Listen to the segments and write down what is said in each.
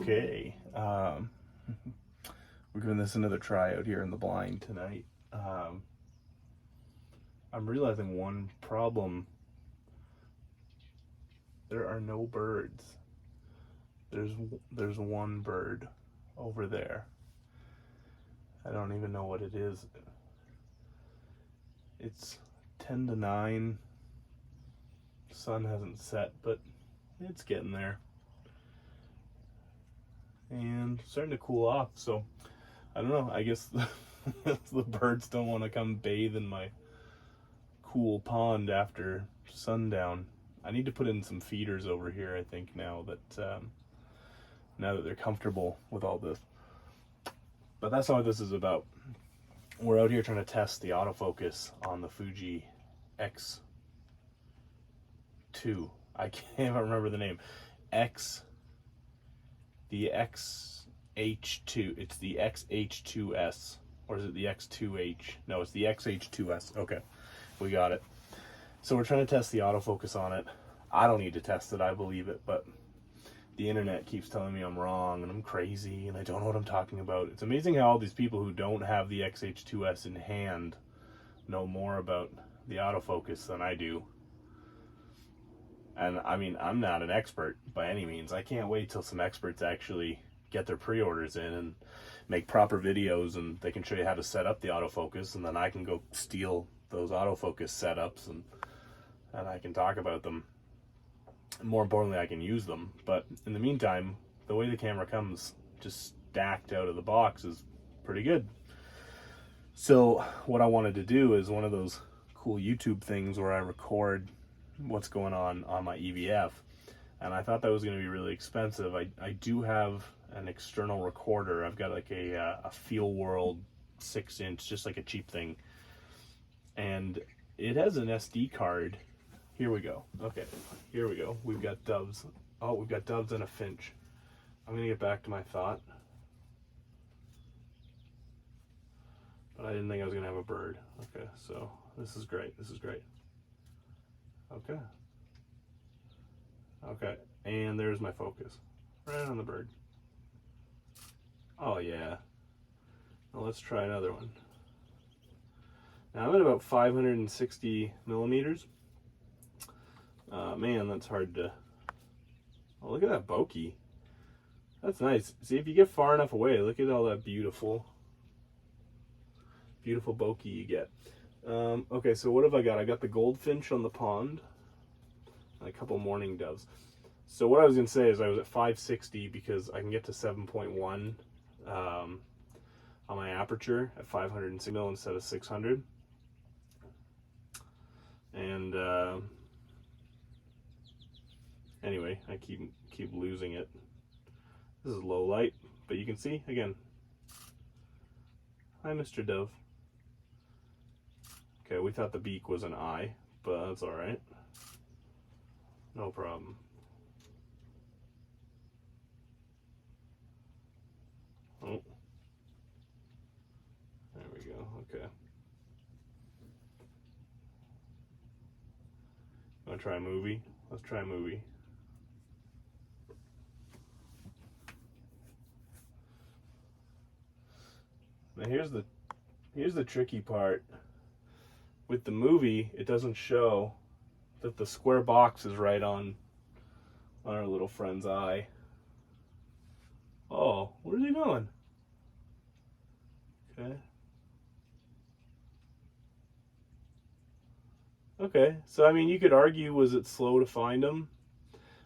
Okay, we're giving this another try out here in the blind tonight. I'm realizing one problem. There are no birds. There's one bird over there. I don't even know what it is. It's 10 to 9. Sun hasn't set, but it's getting there. And starting to cool off, so I don't know, I guess the birds don't want to come bathe in my cool pond after sundown. I need to put in some feeders over here, I think, now that they're comfortable with all this. But that's not what this is about. We're out here trying to test the autofocus on the Fuji X2. I can't even remember the name. The X-H2. It's the X-H2S. Or is it the X2H? No, it's the X-H2S. Okay, we got it. So we're trying to test the autofocus on it. I don't need to test it, I believe it, but the internet keeps telling me I'm wrong and I'm crazy and I don't know what I'm talking about. It's amazing how all these people who don't have the X-H2S in hand know more about the autofocus than I do. And I mean, I'm not an expert by any means. I can't wait till some experts actually get their pre-orders in and make proper videos and they can show you how to set up the autofocus, and then I can go steal those autofocus setups and I can talk about them. And more importantly, I can use them. But in the meantime, the way the camera comes just stacked out of the box is pretty good. So what I wanted to do is one of those cool YouTube things where I record what's going on my EVF, and I thought that was going to be really expensive. I do have an external recorder. I've got like a Feel World 6-inch, just like a cheap thing, and it has an SD card. Here we go. Okay, here we go. We've got doves. Oh, we've got doves and a finch. I'm gonna get back to my thought, but I didn't think I was gonna have a bird. Okay, so this is great. This is great. Okay. Okay, and there's my focus. Right on the bird. Oh yeah. Now let's try another one. Now I'm at about 560 millimeters. Man, that's hard to... Oh, look at that bokeh. That's nice. See, if you get far enough away, look at all that beautiful bokeh you get. Okay, so what have I got? I got the goldfinch on the pond and a couple mourning doves. So what I was going to say is I was at 560 because I can get to 7.1 on my aperture at 560 mil instead of 600. And anyway, I keep losing it. This is low light, but you can see again. Hi, Mr. Dove. Okay, we thought the beak was an eye, but that's all right. No problem. Oh, there we go. Okay. Want to try a movie? Let's try a movie. Now here's the tricky part. With the movie, it doesn't show that the square box is right on our little friend's eye. Oh, where's he going? Okay. Okay, so I mean, you could argue, was it slow to find him?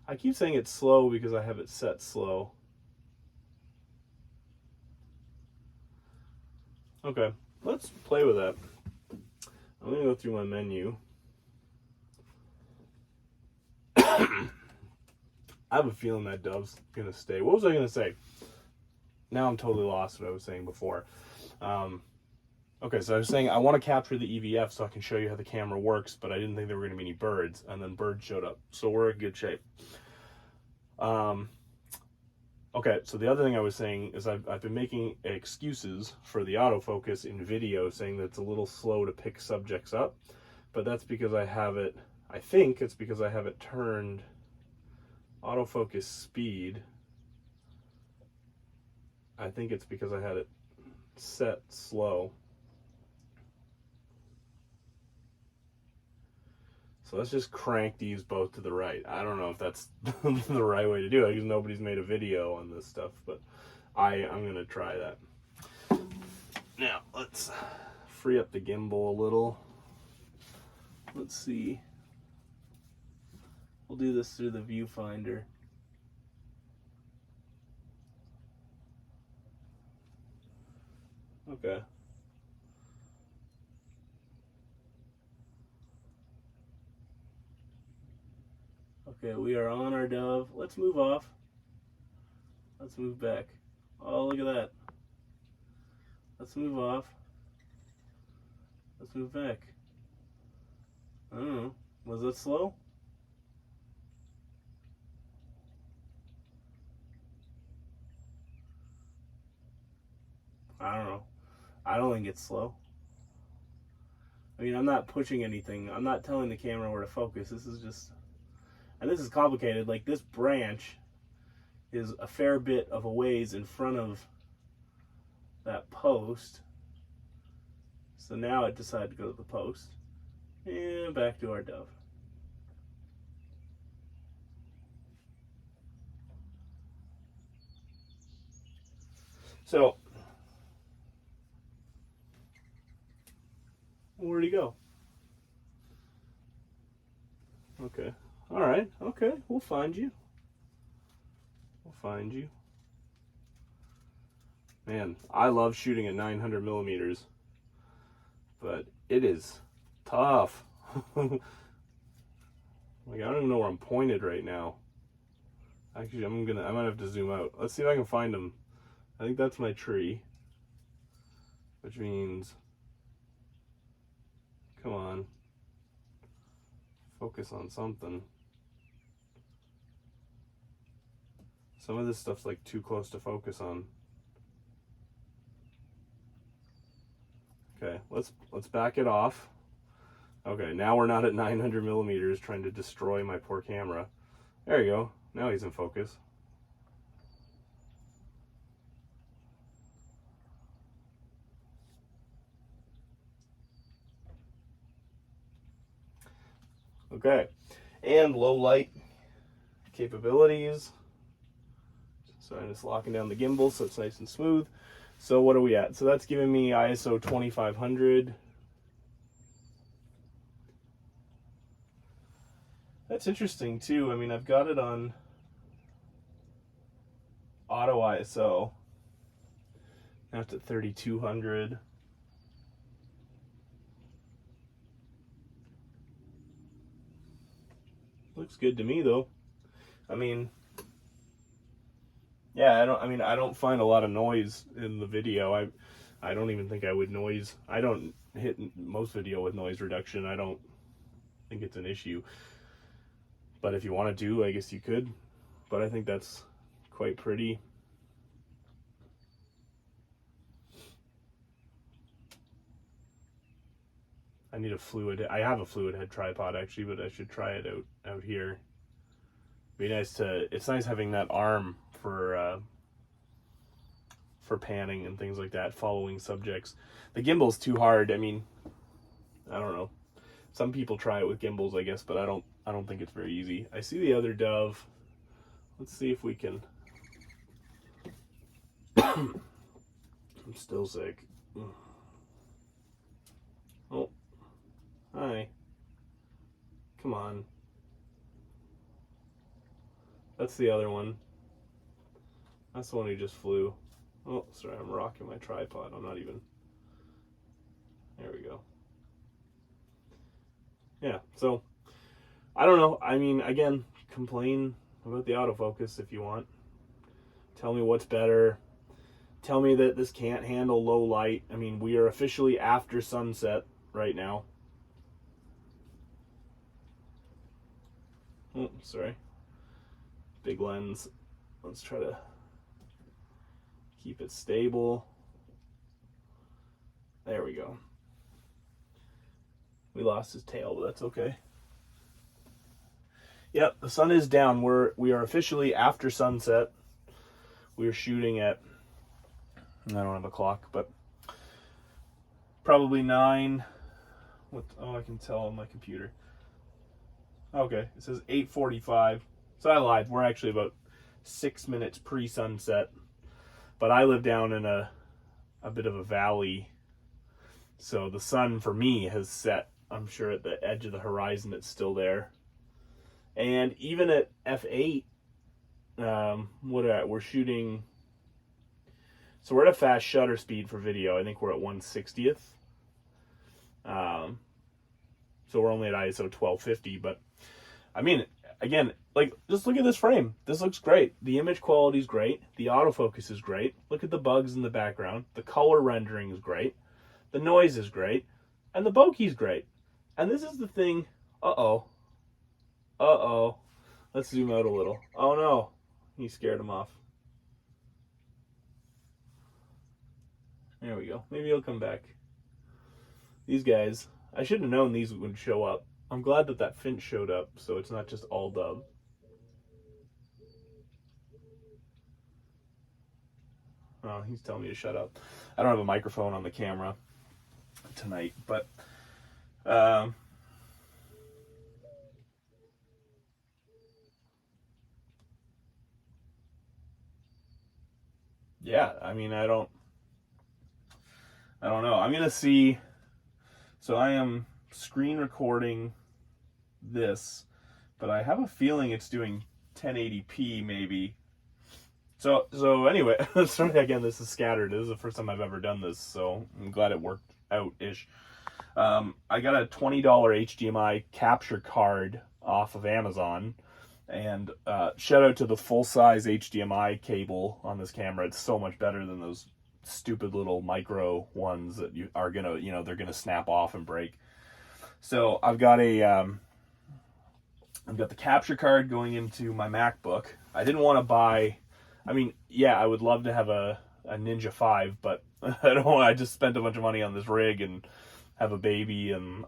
I keep saying it's slow because I have it set slow. Okay, let's play with that. I'm gonna go through my menu. I have a feeling that dove's gonna stay. What was I gonna say? Now I'm totally lost what I was saying before. Okay, so I was saying I want to capture the EVF so I can show you how the camera works, but I didn't think there were gonna be any birds, and then birds showed up. So we're in good shape. Okay, so the other thing I was saying is I've been making excuses for the autofocus in video, saying that it's a little slow to pick subjects up, but that's because I think it's because I have it turned autofocus speed I think it's because I had it set slow. So let's just crank these both to the right. I don't know if that's the right way to do it because nobody's made a video on this stuff, but I'm going to try that. Now, let's free up the gimbal a little. Let's see. We'll do this through the viewfinder. Okay. Okay, we are on our dove. Let's move off. Let's move back. Oh, look at that. Let's move off. Let's move back. I don't know. Was that slow? I don't know. I don't think it's slow. I mean, I'm not pushing anything. I'm not telling the camera where to focus. This is just... And this is complicated. Like, this branch is a fair bit of a ways in front of that post. So now it decided to go to the post. And back to our dove. So, where'd he go? Okay. All right. Okay. We'll find you. We'll find you. Man, I love shooting at 900 millimeters, but it is tough. Like, I don't even know where I'm pointed right now. Actually, I might have to zoom out. Let's see if I can find him. I think that's my tree, which means, come on, focus on something. Some of this stuff's like too close to focus on. Okay, let's back it off. Okay, now we're not at 900 millimeters trying to destroy my poor camera. There you go. Now he's in focus. Okay, and low light capabilities. So I'm just locking down the gimbal so it's nice and smooth. So what are we at? So that's giving me ISO 2500. That's interesting too. I mean, I've got it on auto ISO. Now it's at 3200. Looks good to me though. I mean, yeah, I don't find a lot of noise in the video. I don't even think I would noise. I don't hit most video with noise reduction. I don't think it's an issue. But if you want to, I guess you could. But I think that's quite pretty. I need a fluid. I have a fluid head tripod actually, but I should try it out here. Be nice to. It's nice having that arm for panning and things like that, following subjects. The gimbal's too hard. I mean, I don't know. Some people try it with gimbals, I guess, but I don't think it's very easy. I see the other dove. Let's see if we can. I'm still sick. Oh. Hi. Come on. That's the other one. That's the one who just flew. Oh, sorry, I'm rocking my tripod. I'm not even... There we go. Yeah, so, I don't know. I mean, again, complain about the autofocus if you want. Tell me what's better. Tell me that this can't handle low light. I mean, we are officially after sunset right now. Oh, sorry. Big lens. Let's try to keep it stable. There we go. We lost his tail, but that's okay. Yep, the sun is down. We are officially after sunset. We are shooting at I don't have a clock, but probably 9. What? Oh, I can tell on my computer. Okay, it says 8:45. So I lied. We're actually about 6 minutes pre-sunset. But I live down in a bit of a valley, so the sun for me has set. I'm sure at the edge of the horizon it's still there. And even at f8, we're shooting. So we're at a fast shutter speed for video. I think we're at 1/60th. So we're only at ISO 1250, but I mean, again, like, just look at this frame. This looks great. The image quality is great. The autofocus is great. Look at the bugs in the background. The color rendering is great. The noise is great. And the bokeh is great. And this is the thing. Uh-oh. Uh-oh. Let's zoom out a little. Oh, no. He scared him off. There we go. Maybe he'll come back. These guys, I should have known these would show up. I'm glad that that finch showed up, so it's not just all dub. Oh, he's telling me to shut up. I don't have a microphone on the camera tonight, but yeah, I mean, I don't know. I'm gonna see. So I am screen recording this, but I have a feeling it's doing 1080p maybe. So anyway, sorry again, this is scattered. This is the first time I've ever done this, so I'm glad it worked out-ish. I got a $20 HDMI capture card off of Amazon, and shout out to the full-size HDMI cable on this camera. It's so much better than those stupid little micro ones that you are gonna, they're gonna snap off and break. So I've got the capture card going into my MacBook. I didn't want to buy. I mean, yeah, I would love to have a Ninja 5, but I don't want. I just spent a bunch of money on this rig and have a baby and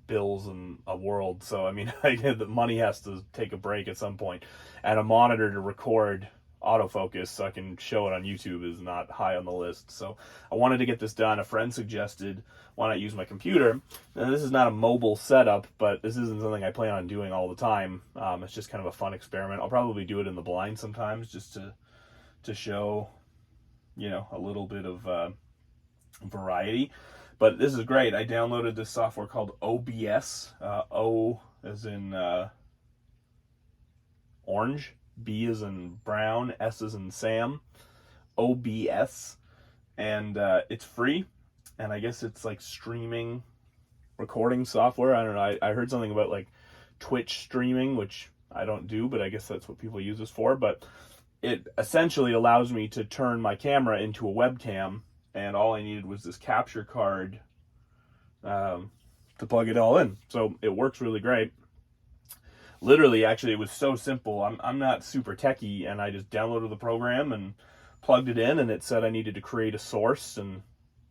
bills and a world. So I mean, the money has to take a break at some point, and a monitor to record autofocus so I can show it on YouTube is not high on the list. So I wanted to get this done. A friend suggested, why not use my computer? Now, this is not a mobile setup, but this isn't something I plan on doing all the time. It's just kind of a fun experiment. I'll probably do it in the blind sometimes just to show, a little bit of variety. But this is great. I downloaded this software called OBS. O as in orange. B as in brown, S as in Sam, OBS, and it's free, and I guess it's like streaming recording software. I don't know, I heard something about like Twitch streaming, which I don't do, but I guess that's what people use this for. But it essentially allows me to turn my camera into a webcam, and all I needed was this capture card to plug it all in. So it works really great. Literally, actually, it was so simple. I'm not super techie, and I just downloaded the program and plugged it in, and it said I needed to create a source, and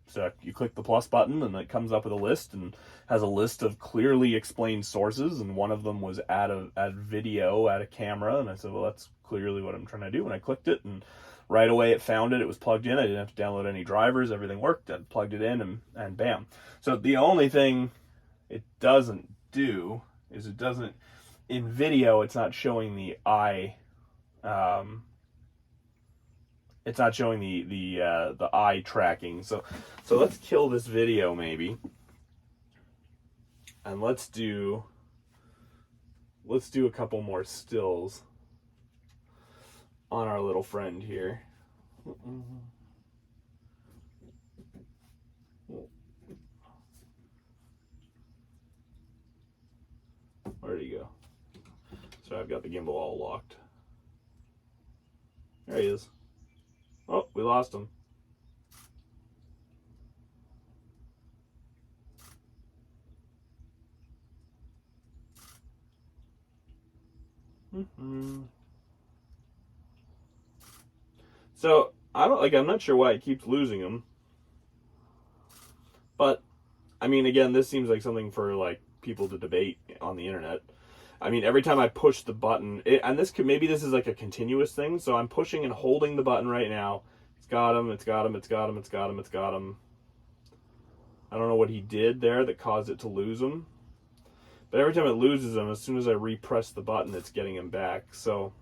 so you click the plus button, and it comes up with a list, and has a list of clearly explained sources, and one of them was add video, add a camera, and I said, well, that's clearly what I'm trying to do, and I clicked it, and right away it found it. It was plugged in. I didn't have to download any drivers. Everything worked. I plugged it in, and bam. So the only thing it doesn't do is it doesn't. In video, it's not showing the eye. It's not showing the eye tracking. So let's kill this video maybe, and let's do a couple more stills on our little friend here. Where'd he go? So I've got the gimbal all locked. There he is. Oh, we lost him. So I'm not sure why it keeps losing him. But I mean, again, this seems like something for like people to debate on the internet. I mean, every time I push the button, and maybe this is like a continuous thing, so I'm pushing and holding the button right now, It's got him, it's got him, it's got him, it's got him, it's got him. I don't know what he did there that caused it to lose him. But every time it loses him, as soon as I repress the button, it's getting him back. So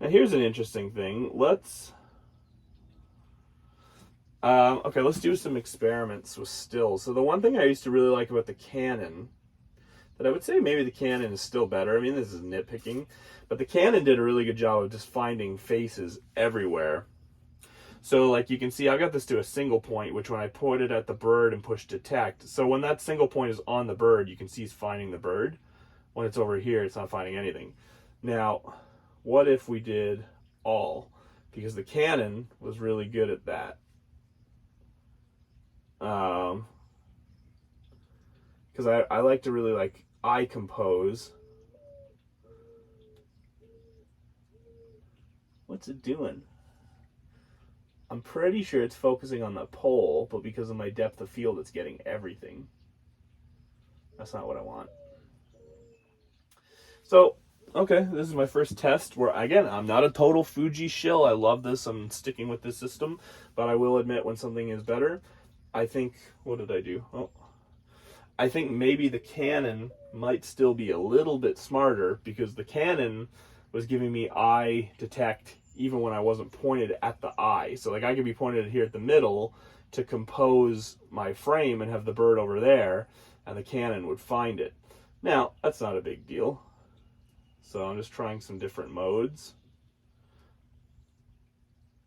now here's an interesting thing. Let's do some experiments with stills. So the one thing I used to really like about the Canon, that I would say maybe the Canon is still better. I mean, this is nitpicking, but the Canon did a really good job of just finding faces everywhere. So like you can see, I got this to a single point, which when I pointed at the bird and pushed detect, so when that single point is on the bird, you can see it's finding the bird. When it's over here, it's not finding anything. Now, what if we did all? Because the Canon was really good at that. Because I like to really like eye compose. What's it doing? I'm pretty sure it's focusing on the pole, but because of my depth of field, it's getting everything. That's not what I want. So, okay, this is my first test where, again, I'm not a total Fuji shill. I love this. I'm sticking with this system, but I will admit when something is better. I think, what did I do? Oh, I think maybe the Canon might still be a little bit smarter because the Canon was giving me eye detect even when I wasn't pointed at the eye. So like I could be pointed here at the middle to compose my frame and have the bird over there, and the Canon would find it. Now, that's not a big deal. So I'm just trying some different modes.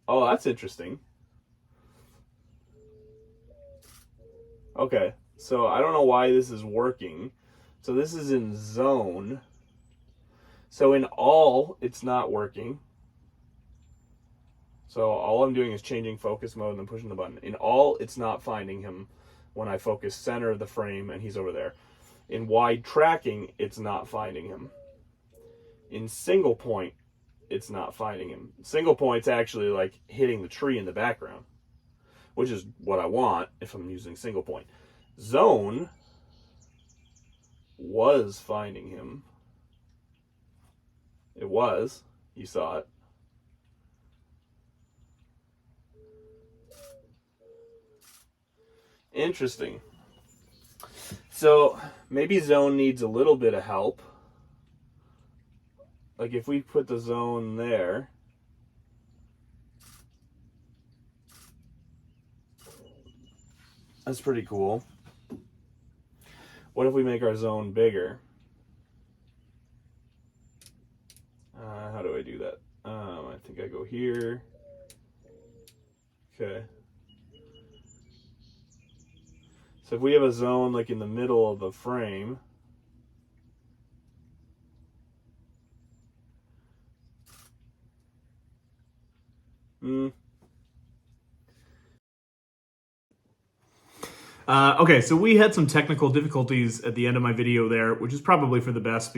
Oh, that's interesting. Okay, so I don't know why this is working. So this is in zone. So in all, it's not working. So all I'm doing is changing focus mode and then pushing the button. In all, it's not finding him when I focus center of the frame and he's over there. In wide tracking, it's not finding him. In single point, it's not finding him. Single point's actually like hitting the tree in the background, which is what I want if I'm using single point. Zone was finding him. It was. You saw it. Interesting. So maybe zone needs a little bit of help. Like if we put the zone there, that's pretty cool. What if we make our zone bigger? How do I do that? I think I go here. Okay. So if we have a zone like in the middle of the frame, Okay, so we had some technical difficulties at the end of my video there, which is probably for the best.